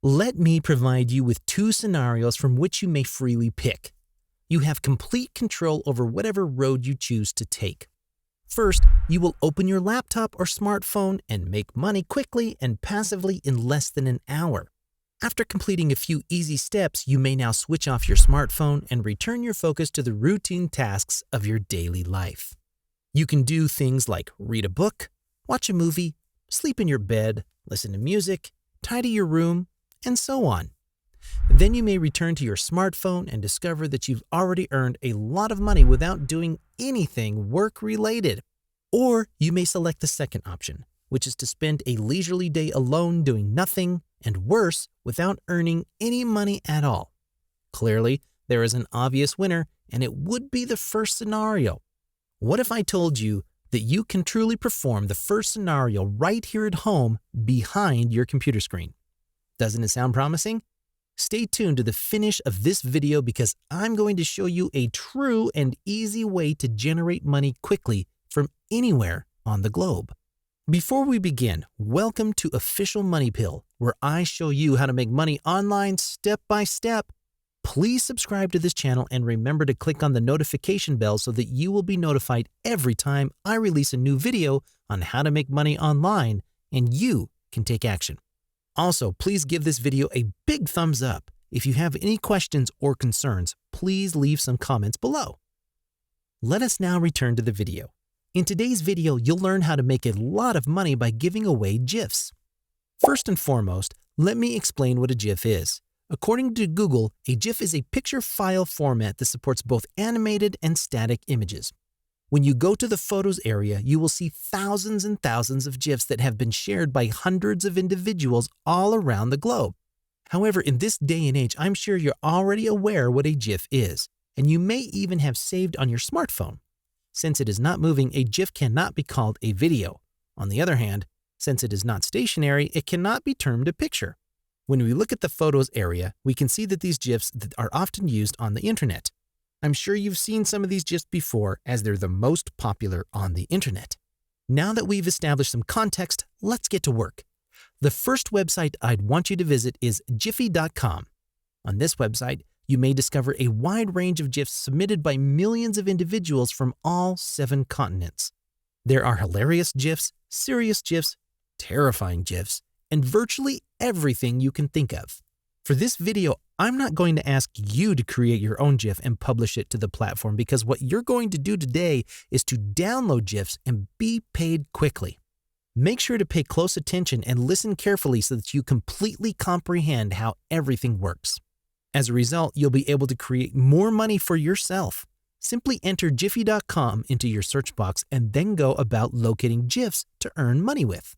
Let me provide you with two scenarios from which you may freely pick. You have complete control over whatever road you choose to take. First, you will open your laptop or smartphone and make money quickly and passively in less than an hour. After completing a few easy steps, you may now switch off your smartphone and return your focus to the routine tasks of your daily life. You can do things like read a book, watch a movie, sleep in your bed, listen to music, tidy your room, and so on. Then you may return to your smartphone and discover that you've already earned a lot of money without doing anything work-related. Or you may select the second option, which is to spend a leisurely day alone doing nothing, and worse, without earning any money at all. Clearly, there is an obvious winner, and it would be the first scenario. What if I told you that you can truly perform the first scenario right here at home behind your computer screen? Doesn't it sound promising? Stay tuned to the finish of this video because I'm going to show you a true and easy way to generate money quickly from anywhere on the globe. Before we begin, welcome to Official Money Pill, where I show you how to make money online step by step. Please subscribe to this channel and remember to click on the notification bell so that you will be notified every time I release a new video on how to make money online and you can take action. Also, please give this video a big thumbs up. If you have any questions or concerns, please leave some comments below. Let us now return to the video. In today's video, you'll learn how to make a lot of money by giving away GIFs. First and foremost, let me explain what a GIF is. According to Google, a GIF is a picture file format that supports both animated and static images. When you go to the Photos area, you will see thousands and thousands of GIFs that have been shared by hundreds of individuals all around the globe. However, in this day and age, I'm sure you're already aware what a GIF is, and you may even have saved on your smartphone. Since it is not moving, a GIF cannot be called a video. On the other hand, since it is not stationary, it cannot be termed a picture. When we look at the Photos area, we can see that these GIFs are often used on the internet. I'm sure you've seen some of these GIFs before as they're the most popular on the internet. Now that we've established some context, let's get to work. The first website I'd want you to visit is Giphy.com. On this website, you may discover a wide range of GIFs submitted by millions of individuals from all 7 continents. There are hilarious GIFs, serious GIFs, terrifying GIFs, and virtually everything you can think of. For this video, I'm not going to ask you to create your own GIF and publish it to the platform because what you're going to do today is to download GIFs and be paid quickly. Make sure to pay close attention and listen carefully so that you completely comprehend how everything works. As a result, you'll be able to create more money for yourself. Simply enter Giphy.com into your search box and then go about locating GIFs to earn money with.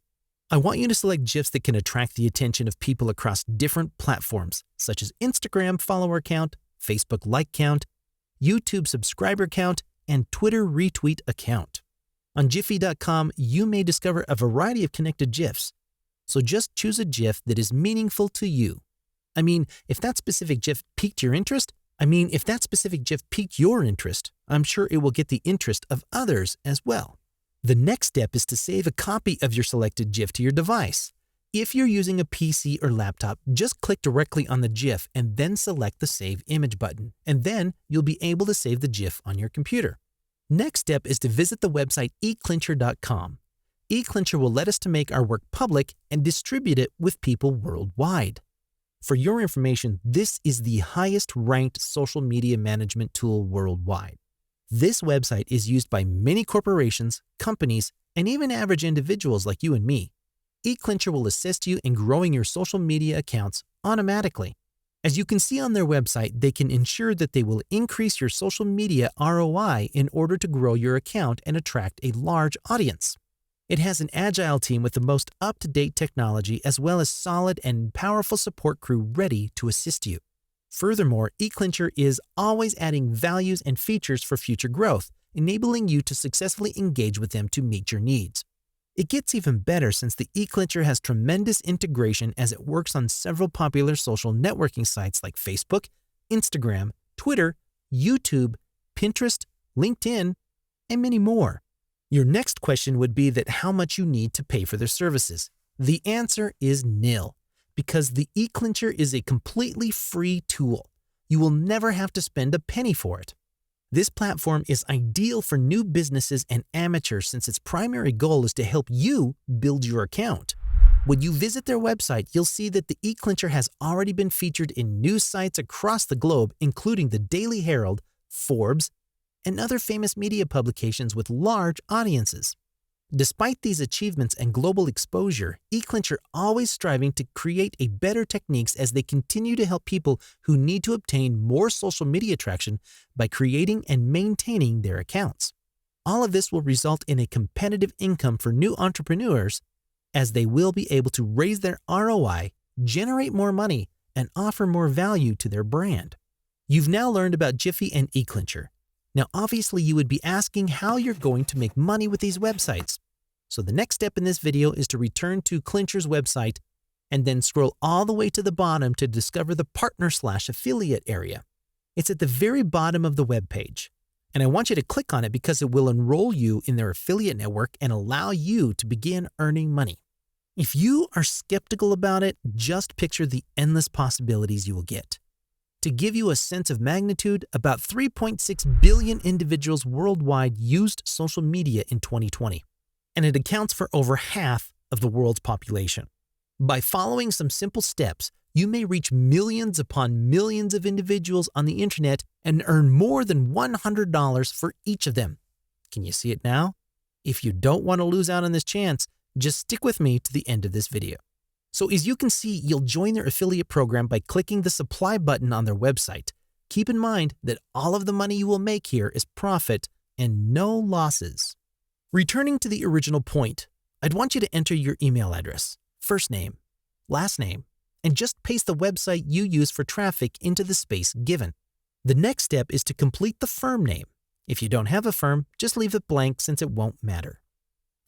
I want you to select GIFs that can attract the attention of people across different platforms, such as Instagram follower count, Facebook like count, YouTube subscriber count, and Twitter retweet account. On Giphy.com, you may discover a variety of connected GIFs. So just choose a GIF that is meaningful to you. If that specific GIF piqued your interest, I'm sure it will get the interest of others as well. The next step is to save a copy of your selected GIF to your device. If you're using a PC or laptop, just click directly on the GIF and then select the Save Image button, and then you'll be able to save the GIF on your computer. Next step is to visit the website Eclincher.com. Eclincher will let us to make our work public and distribute it with people worldwide. For your information, this is the highest ranked social media management tool worldwide. This website is used by many corporations, companies, and even average individuals like you and me. Eclincher will assist you in growing your social media accounts automatically. As you can see on their website, they can ensure that they will increase your social media ROI in order to grow your account and attract a large audience. It has an agile team with the most up-to-date technology as well as solid and powerful support crew ready to assist you. Furthermore, Eclincher is always adding values and features for future growth, enabling you to successfully engage with them to meet your needs. It gets even better since the Eclincher has tremendous integration as it works on several popular social networking sites like Facebook, Instagram, Twitter, YouTube, Pinterest, LinkedIn, and many more. Your next question would be that how much you need to pay for their services. The answer is nil. because the Eclincher is a completely free tool. You will never have to spend a penny for it. This platform is ideal for new businesses and amateurs since its primary goal is to help you build your account. When you visit their website, you'll see that the Eclincher has already been featured in news sites across the globe, including the Daily Herald, Forbes, and other famous media publications with large audiences. Despite these achievements and global exposure, Eclincher always striving to create a better techniques as they continue to help people who need to obtain more social media traction by creating and maintaining their accounts. All of this will result in a competitive income for new entrepreneurs as they will be able to raise their ROI, generate more money, and offer more value to their brand. You've now learned about Giphy and Eclincher. Now, obviously, you would be asking how you're going to make money with these websites. So the next step in this video is to return to Eclincher's website and then scroll all the way to the bottom to discover the partner/affiliate area. It's at the very bottom of the web page. And I want you to click on it because it will enroll you in their affiliate network and allow you to begin earning money. If you are skeptical about it, just picture the endless possibilities you will get. To give you a sense of magnitude, about 3.6 billion individuals worldwide used social media in 2020, and it accounts for over half of the world's population. By following some simple steps, you may reach millions upon millions of individuals on the internet and earn more than $100 for each of them. Can you see it now? If you don't want to lose out on this chance, just stick with me to the end of this video. So as you can see, you'll join their affiliate program by clicking the supply button on their website. Keep in mind that all of the money you will make here is profit and no losses. Returning to the original point, I'd want you to enter your email address, first name, last name, and just paste the website you use for traffic into the space given. The next step is to complete the firm name. If you don't have a firm, just leave it blank since it won't matter.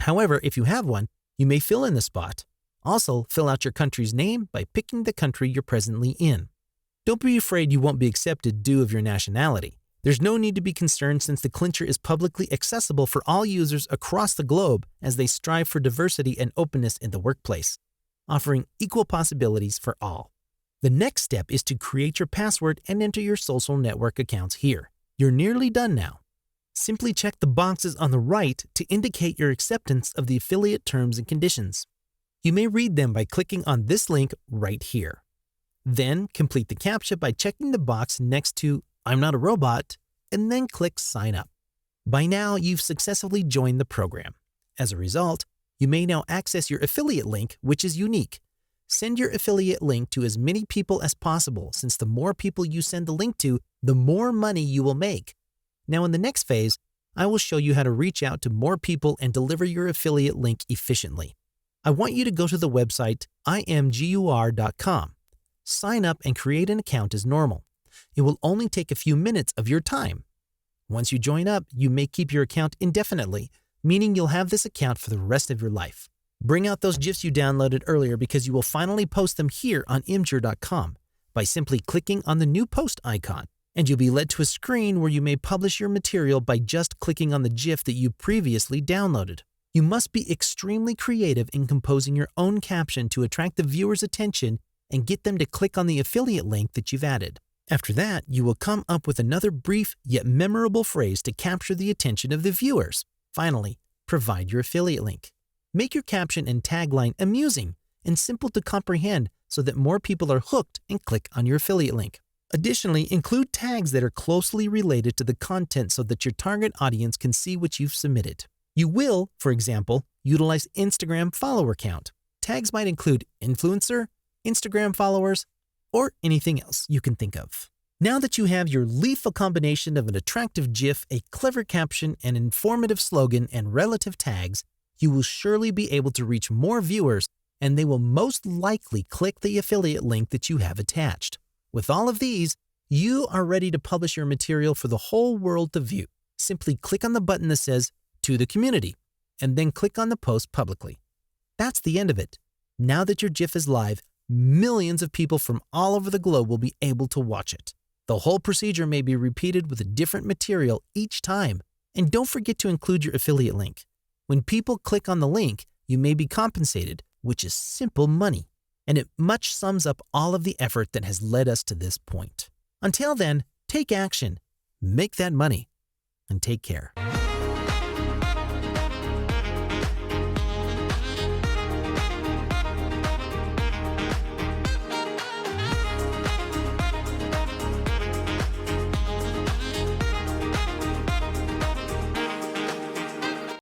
However, if you have one, you may fill in the spot. Also, fill out your country's name by picking the country you're presently in. Don't be afraid you won't be accepted due of your nationality. There's no need to be concerned since the Eclincher is publicly accessible for all users across the globe as they strive for diversity and openness in the workplace, offering equal possibilities for all. The next step is to create your password and enter your social network accounts here. You're nearly done now. Simply check the boxes on the right to indicate your acceptance of the affiliate terms and conditions. You may read them by clicking on this link right here. Then complete the CAPTCHA by checking the box next to "I'm not a robot" and then click Sign Up. By now, you've successfully joined the program. As a result, you may now access your affiliate link, which is unique. Send your affiliate link to as many people as possible, since the more people you send the link to, the more money you will make. Now in the next phase, I will show you how to reach out to more people and deliver your affiliate link efficiently. I want you to go to the website imgur.com. Sign up and create an account as normal. It will only take a few minutes of your time. Once you join up, you may keep your account indefinitely, meaning you'll have this account for the rest of your life. Bring out those GIFs you downloaded earlier because you will finally post them here on imgur.com by simply clicking on the new post icon, and you'll be led to a screen where you may publish your material by just clicking on the GIF that you previously downloaded. You must be extremely creative in composing your own caption to attract the viewer's attention and get them to click on the affiliate link that you've added. After that, you will come up with another brief yet memorable phrase to capture the attention of the viewers. Finally, provide your affiliate link. Make your caption and tagline amusing and simple to comprehend so that more people are hooked and click on your affiliate link. Additionally, include tags that are closely related to the content so that your target audience can see what you've submitted. You will, for example, utilize Instagram follower count. Tags might include influencer, Instagram followers, or anything else you can think of. Now that you have your lethal combination of an attractive GIF, a clever caption, an informative slogan, and relative tags, you will surely be able to reach more viewers, and they will most likely click the affiliate link that you have attached. With all of these, you are ready to publish your material for the whole world to view. Simply click on the button that says "To the Community," and then click on the post publicly. That's the end of it. Now that your GIF is live, millions of people from all over the globe will be able to watch it. The whole procedure may be repeated with a different material each time. And don't forget to include your affiliate link. When people click on the link, you may be compensated, which is simple money. and it much sums up all of the effort that has led us to this point. Until then, take action, make that money, and take care.